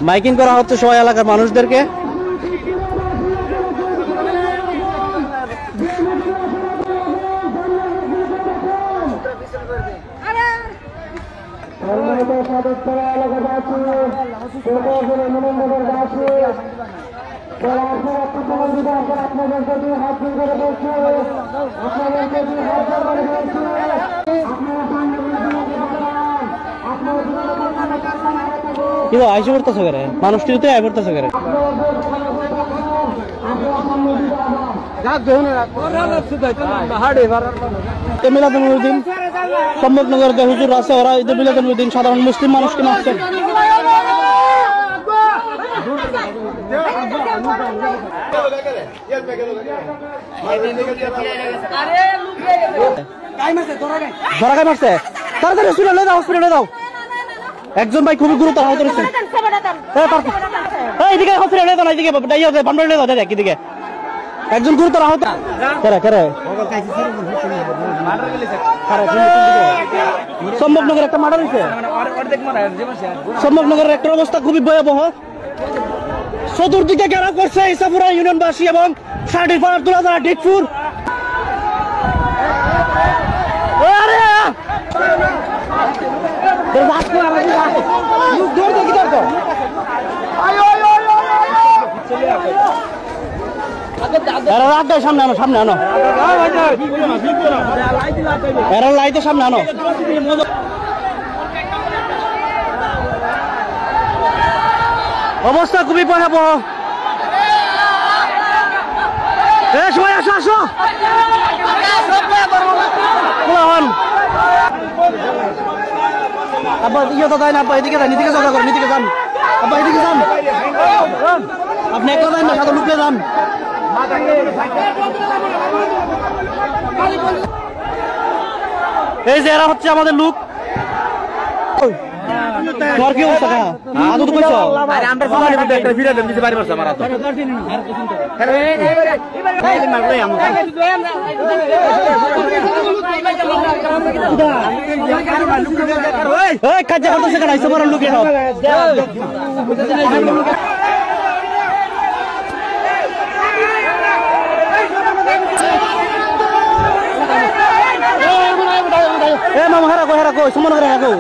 Miking করা হচ্ছে সবাই এলাকার মানুষদেরকে। কিন্তু আইসে পড়তেছে করে মানুষ কিন্তু আই পড়তেছে করে মিলাদুন্নবীর সম্মুখনগর যে হুজুর আছে ওরা ঈদ মিলাদুন্নবীর সাধারণ মুসলিম মানুষকে নাচছেন। ধরা মারছে তাড়াতাড়ি হসপিটালে দাও। একজন ভাই খুবই গুরুতর আহত হয়েছে। একজন গুরুতর আহত। সম্ভবনগর একটা মার্ডার হয়েছে। সম্ভবনগরের একটা অবস্থা খুবই ভয়াবহ। চতুর্দিকে ঘেরাও করছে ইসাপুরা ইউনিয়নবাসী এবং সার্টিফার তুলাধরা ডিগপুর। সামনে আনো এরা লাইটের সামনে আনো। অবস্থা খুবই ভয়াবহ। সবাই আসো আসো আব্বা ইয়ে তো তাই না আব্বা এদিকে যান, এদিকে যান, এদিকে যান আব্বা, এদিকে যান। আপনি একটা যান না, সাদা লুকিয়ে যান। এই যে এরা হচ্ছে আমাদের লোক। তোর কি অবস্থা? আদৌ তো কইছো আরে আমরা সবাই ভিডিও একটা ভিডিও দেন দিতে পারি পারছ আমার তো এই কাজে করতেছে কেন আইছো বড় লোক এসব এ মামা হারা কো সুমন হারা কো